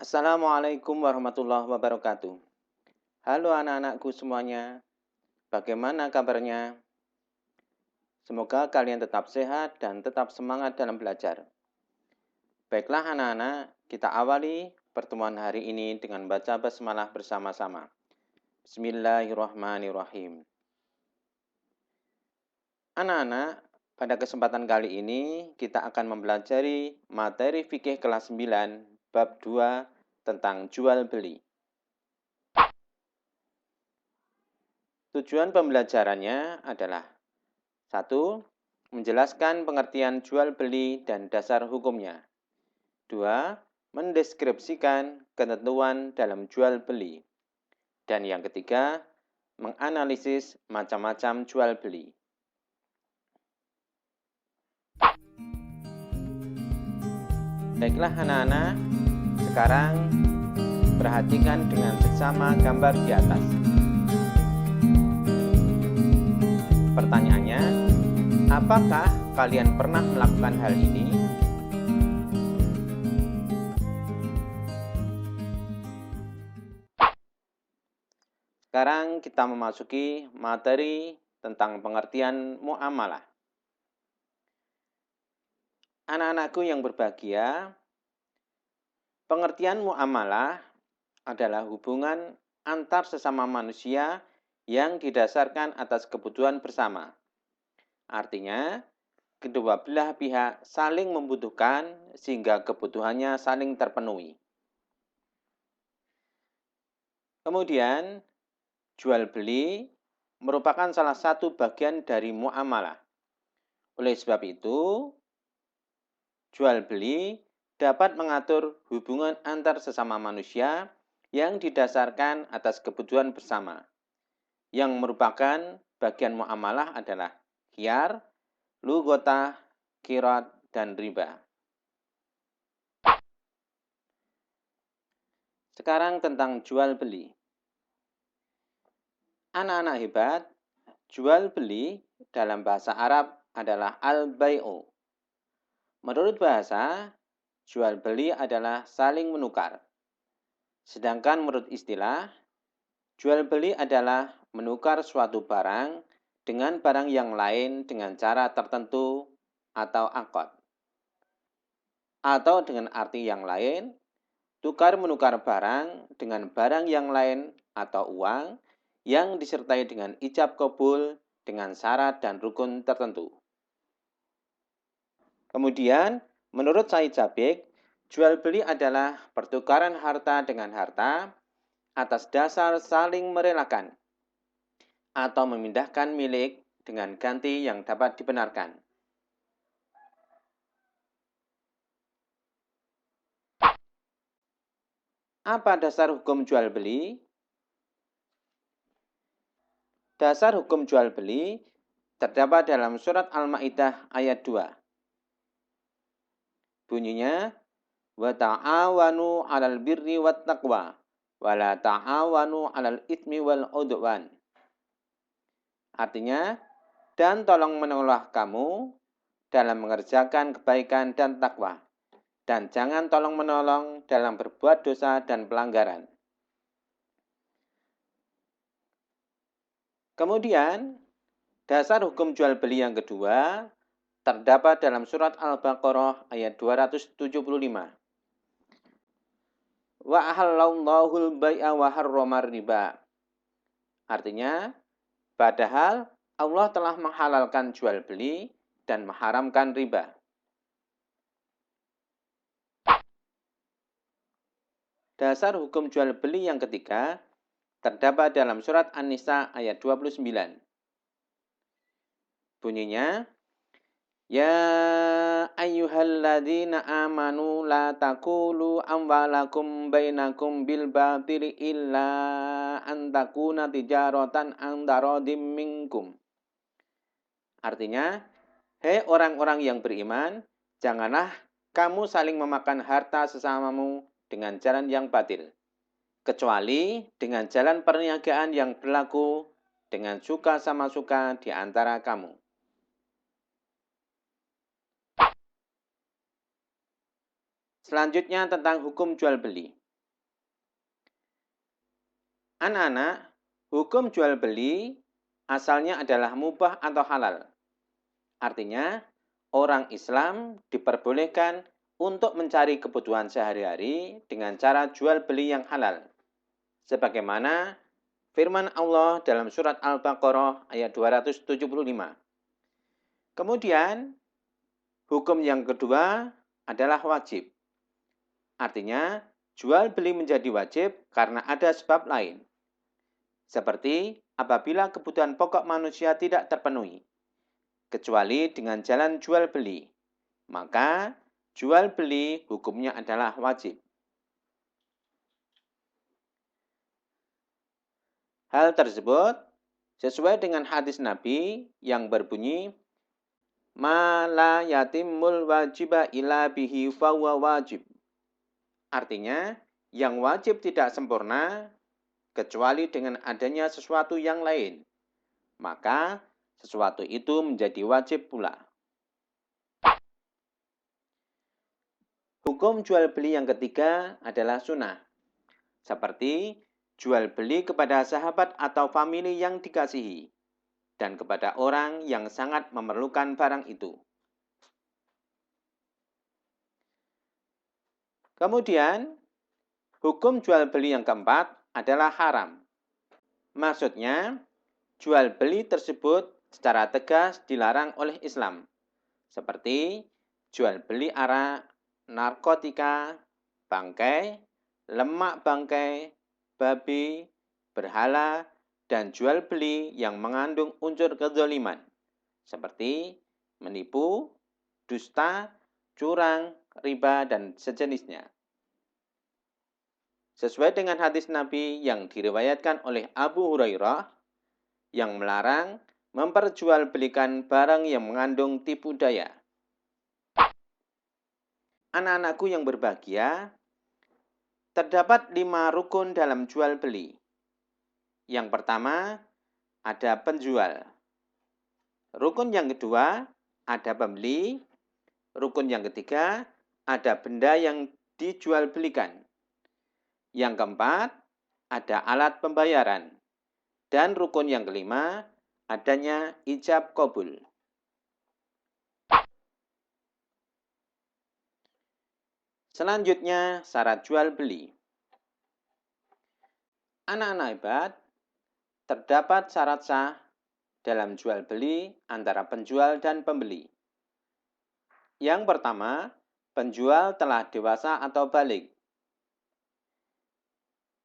Assalamualaikum warahmatullahi wabarakatuh. Halo anak-anakku semuanya, bagaimana kabarnya? Semoga kalian tetap sehat dan tetap semangat dalam belajar. Baiklah anak-anak, kita awali pertemuan hari ini dengan baca basmalah bersama-sama. Bismillahirrahmanirrahim. Anak-anak, pada kesempatan kali ini kita akan mempelajari materi fikih kelas 9 bab 2 tentang jual beli. Tujuan pembelajarannya adalah 1. Menjelaskan pengertian jual beli dan dasar hukumnya. 2. Mendeskripsikan ketentuan dalam jual beli. Dan yang ketiga, menganalisis macam-macam jual beli. Baiklah anak-anak, sekarang perhatikan dengan seksama gambar di atas. Pertanyaannya, apakah kalian pernah melakukan hal ini? Sekarang kita memasuki materi tentang pengertian muamalah. Anak-anakku yang berbahagia, pengertian muamalah adalah hubungan antar sesama manusia yang didasarkan atas kebutuhan bersama. Artinya, kedua belah pihak saling membutuhkan sehingga kebutuhannya saling terpenuhi. Kemudian, jual beli merupakan salah satu bagian dari muamalah. Oleh sebab itu, jual beli dapat mengatur hubungan antar sesama manusia yang didasarkan atas kebutuhan bersama. Yang merupakan bagian muamalah adalah khiyar, lugotah, qirat, dan riba. Sekarang tentang jual beli. Anak-anak hebat, jual beli dalam bahasa Arab adalah al-bai'u. Menurut bahasa, jual beli adalah saling menukar. Sedangkan menurut istilah, jual beli adalah menukar suatu barang dengan barang yang lain dengan cara tertentu atau akad. Atau dengan arti yang lain, tukar menukar barang dengan barang yang lain atau uang yang disertai dengan ijab kabul dengan syarat dan rukun tertentu. Kemudian, menurut Said Sabiq, jual beli adalah pertukaran harta dengan harta atas dasar saling merelakan atau memindahkan milik dengan ganti yang dapat dibenarkan. Apa dasar hukum jual beli? Dasar hukum jual beli terdapat dalam surat Al-Maidah ayat 2. Bunyinya, wa ta'awanu 'alal birri wat taqwa wa la ta'awanu 'alal itsmi wal 'udwan. Artinya, dan tolong menolong kamu dalam mengerjakan kebaikan dan takwa, dan jangan tolong menolong dalam berbuat dosa dan pelanggaran. Kemudian, dasar hukum jual beli yang kedua terdapat dalam surat Al-Baqarah ayat 275. Wa ahallallahu al-bai'a wa harramar riba. Artinya, padahal Allah telah menghalalkan jual beli dan mengharamkan riba. Dasar hukum jual beli yang ketiga terdapat dalam surat An-Nisa ayat 29. Bunyinya, ya ayyuhalladzina amanu la taqulu amwalakum bainakum bil batili illa an takuna tijaratan an taradim minkum. Artinya, hei orang-orang yang beriman, janganlah kamu saling memakan harta sesamamu dengan jalan yang batil, kecuali dengan jalan perniagaan yang berlaku dengan suka sama suka di antara kamu. Selanjutnya tentang hukum jual beli. Anak-anak, hukum jual beli asalnya adalah mubah atau halal. Artinya, orang Islam diperbolehkan untuk mencari kebutuhan sehari-hari dengan cara jual beli yang halal. Sebagaimana firman Allah dalam surat Al-Baqarah ayat 275. Kemudian, hukum yang kedua adalah wajib. Artinya, jual beli menjadi wajib karena ada sebab lain. Seperti apabila kebutuhan pokok manusia tidak terpenuhi, kecuali dengan jalan jual beli, maka jual beli hukumnya adalah wajib. Hal tersebut sesuai dengan hadis Nabi yang berbunyi, "Ma la yatimul wajiba illa bihi fahuwa wajib." Artinya, yang wajib tidak sempurna kecuali dengan adanya sesuatu yang lain, maka sesuatu itu menjadi wajib pula. Hukum jual beli yang ketiga adalah sunnah, seperti jual beli kepada sahabat atau famili yang dikasihi, dan kepada orang yang sangat memerlukan barang itu. Kemudian, hukum jual beli yang keempat adalah haram. Maksudnya, jual beli tersebut secara tegas dilarang oleh Islam, seperti jual beli arak, narkotika, bangkai, lemak bangkai, babi, berhala, dan jual beli yang mengandung unsur kezaliman, seperti menipu, dusta, curang, riba, dan sejenisnya. Sesuai dengan hadis Nabi yang diriwayatkan oleh Abu Hurairah yang melarang memperjualbelikan barang yang mengandung tipu daya. Anak-anakku yang berbahagia, terdapat 5 rukun dalam jual beli. Yang pertama, ada penjual. Rukun yang kedua, ada pembeli. Rukun yang ketiga, ada benda yang dijual belikan. Yang keempat, ada alat pembayaran. Dan rukun yang kelima, adanya ijab qabul. Selanjutnya, syarat jual beli. Anak-anak hebat, terdapat syarat sah dalam jual beli antara penjual dan pembeli. Yang pertama, penjual telah dewasa atau balik.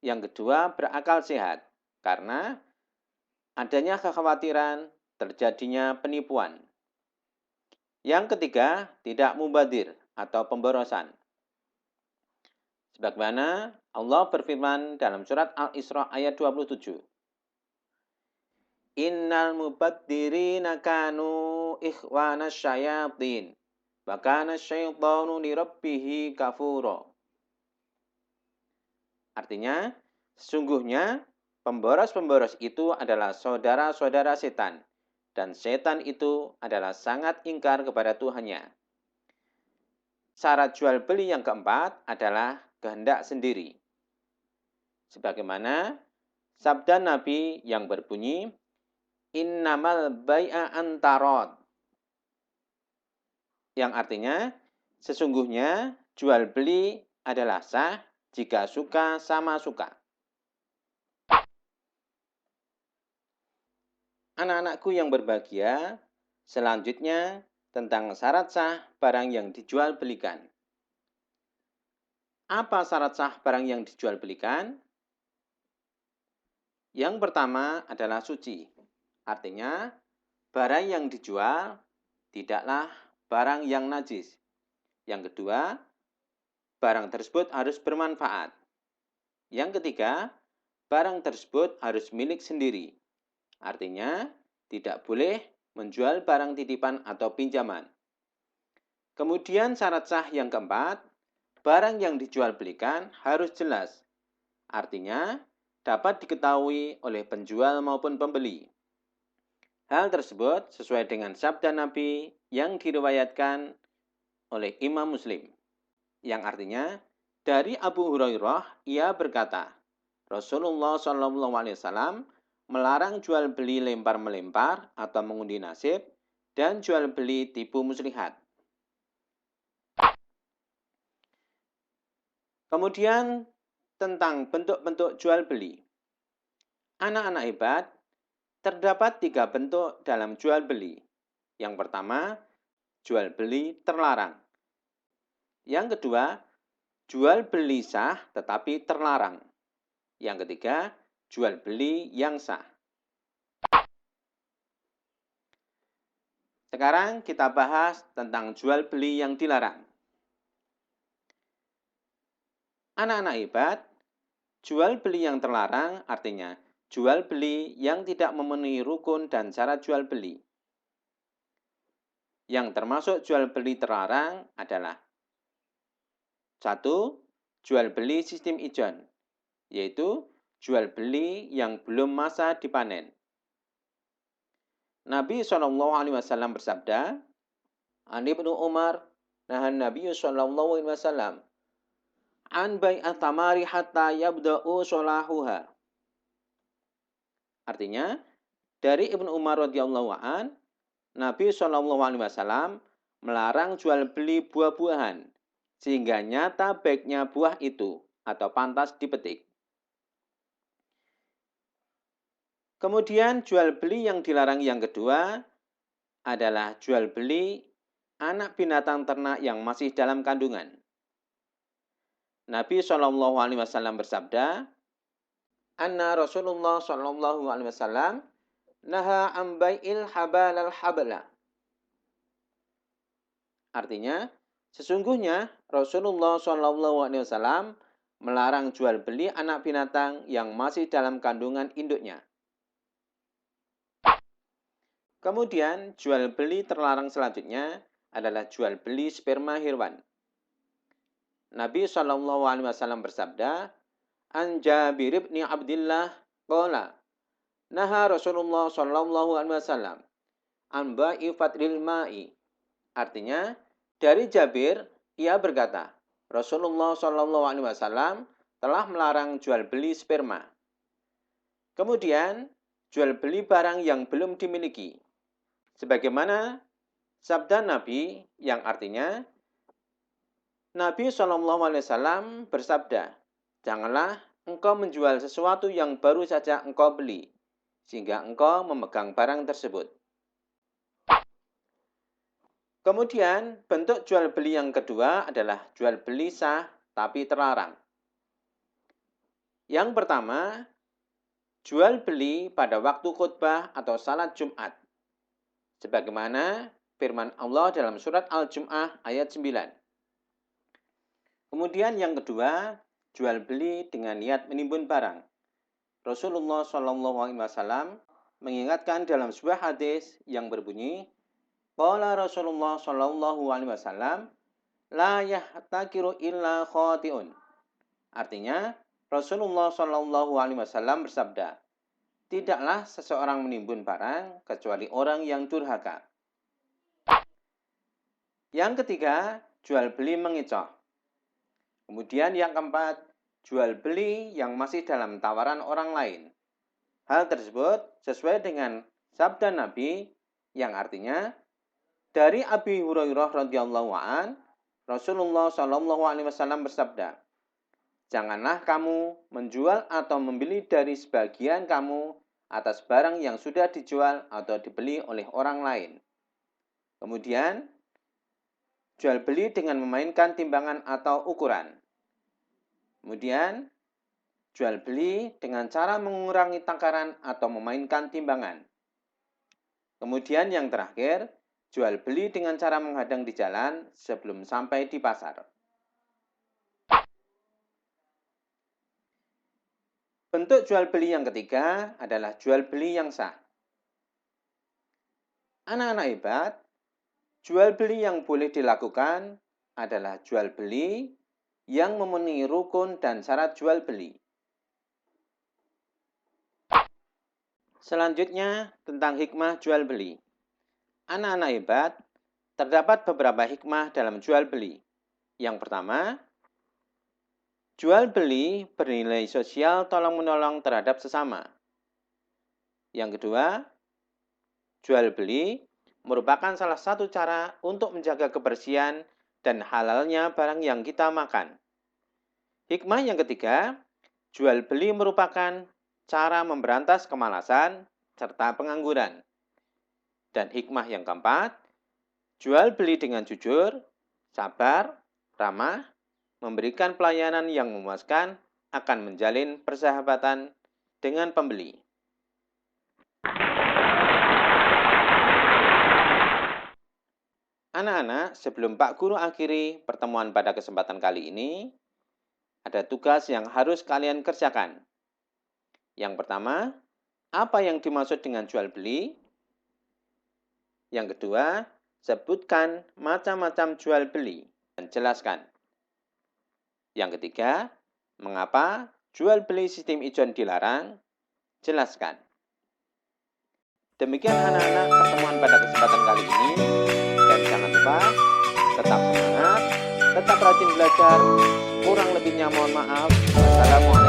Yang kedua, berakal sehat, karena adanya kekhawatiran terjadinya penipuan. Yang ketiga, tidak mubadir atau pemborosan. Sebagaimana Allah berfirman dalam surat Al-Isra ayat 27. Innal mubaddirina kanu ikhwana syayatin, wa kana syaitanu li rabbih kafura. Artinya, sesungguhnya pemboros-pemboros itu adalah saudara-saudara setan, dan setan itu adalah sangat ingkar kepada Tuhannya. Syarat jual beli yang keempat adalah kehendak sendiri. Sebagaimana sabda Nabi yang berbunyi, Innamal bai'a antarot. Yang artinya, sesungguhnya jual beli adalah sah jika suka sama suka. Anak-anakku yang berbahagia, selanjutnya tentang syarat sah barang yang dijual belikan. Apa syarat sah barang yang dijual belikan? Yang pertama adalah suci. Artinya, barang yang dijual tidaklah barang yang najis. Yang kedua, barang tersebut harus bermanfaat. Yang ketiga, barang tersebut harus milik sendiri. Artinya, tidak boleh menjual barang titipan atau pinjaman. Kemudian syarat sah yang keempat, barang yang dijual belikan harus jelas. Artinya, dapat diketahui oleh penjual maupun pembeli. Hal tersebut sesuai dengan sabda Nabi yang diriwayatkan oleh Imam Muslim. Yang artinya, dari Abu Hurairah, ia berkata, Rasulullah SAW melarang jual beli lempar-melempar atau mengundi nasib dan jual beli tipu muslihat. Kemudian tentang bentuk-bentuk jual beli. Anak-anak hebat, terdapat 3 bentuk dalam jual beli. Yang pertama, jual beli terlarang. Yang kedua, jual beli sah tetapi terlarang. Yang ketiga, jual beli yang sah. Sekarang kita bahas tentang jual beli yang dilarang. Anak-anak hebat, jual beli yang terlarang artinya jual beli yang tidak memenuhi rukun dan syarat jual beli. Yang termasuk jual beli terlarang adalah 1. Jual beli sistem ijon, yaitu jual beli yang belum masa dipanen. Nabi SAW bersabda, "An Ibnu Umar, nahan Nabi SAW an bai'at tamari hatta yabda'u solahuha." Artinya, dari Ibnu Umar radhiyallahu an, Nabi SAW melarang jual beli buah-buahan sehingga nyata baiknya buah itu atau pantas dipetik. Kemudian jual beli yang dilarang yang kedua adalah jual beli anak binatang ternak yang masih dalam kandungan. Nabi SAW bersabda, "Anna Rasulullah SAW naha an bai'il habalal habla." Artinya, sesungguhnya Rasulullah SAW melarang jual beli anak binatang yang masih dalam kandungan induknya. Kemudian, jual beli terlarang selanjutnya adalah jual beli sperma hewan. Nabi SAW bersabda, "An Jabir bin Abdullah qala, naha Rasulullah SAW an ba'i fatril ma'i." Artinya, dari Jabir, ia berkata, Rasulullah SAW telah melarang jual beli sperma. Kemudian, jual beli barang yang belum dimiliki. Sebagaimana sabda Nabi yang artinya, Nabi SAW bersabda, "Janganlah engkau menjual sesuatu yang baru saja engkau beli, sehingga engkau memegang barang tersebut." Kemudian, bentuk jual beli yang kedua adalah jual beli sah tapi terlarang. Yang pertama, jual beli pada waktu khutbah atau salat Jumat. Sebagaimana firman Allah dalam surat Al-Jum'ah ayat 9. Kemudian yang kedua, jual beli dengan niat menimbun barang. Rasulullah SAW mengingatkan dalam sebuah hadis yang berbunyi, qala Rasulullah SAW, la yahtakiru illa khati'un. Artinya, Rasulullah SAW bersabda, tidaklah seseorang menimbun barang kecuali orang yang durhaka. Yang ketiga, jual beli mengecoh. Kemudian yang keempat, jual beli yang masih dalam tawaran orang lain. Hal tersebut sesuai dengan sabda Nabi yang artinya, dari Abi Hurairah radhiyallahu an, Rasulullah SAW bersabda, "Janganlah kamu menjual atau membeli dari sebagian kamu atas barang yang sudah dijual atau dibeli oleh orang lain." Kemudian, jual beli dengan memainkan timbangan atau ukuran. Kemudian, jual beli dengan cara mengurangi takaran atau memainkan timbangan. Kemudian yang terakhir, jual beli dengan cara menghadang di jalan sebelum sampai di pasar. Bentuk jual beli yang ketiga adalah jual beli yang sah. Anak-anak hebat, jual beli yang boleh dilakukan adalah jual beli yang memenuhi rukun dan syarat jual beli. Selanjutnya, tentang hikmah jual beli. Anak-anak hebat, terdapat beberapa hikmah dalam jual beli. Yang pertama, Jual beli bernilai sosial tolong-menolong terhadap sesama. Yang kedua, jual beli merupakan salah satu cara untuk menjaga kebersihan dan halalnya barang yang kita makan. Hikmah yang ketiga, jual beli merupakan cara memberantas kemalasan serta pengangguran. Dan hikmah yang keempat, jual beli dengan jujur, sabar, ramah, memberikan pelayanan yang memuaskan akan menjalin persahabatan dengan pembeli. Anak-anak, sebelum Pak Guru akhiri pertemuan pada kesempatan kali ini, ada tugas yang harus kalian kerjakan. Yang pertama, apa yang dimaksud dengan jual beli? Yang kedua, sebutkan macam-macam jual beli dan jelaskan. Yang ketiga, mengapa jual beli sistem ijon dilarang? Jelaskan. Demikian anak-anak pertemuan pada kesempatan kali ini. Dan jangan lupa, tetap semangat, tetap rajin belajar. Kurang lebihnya mohon maaf. Wassalamualaikum.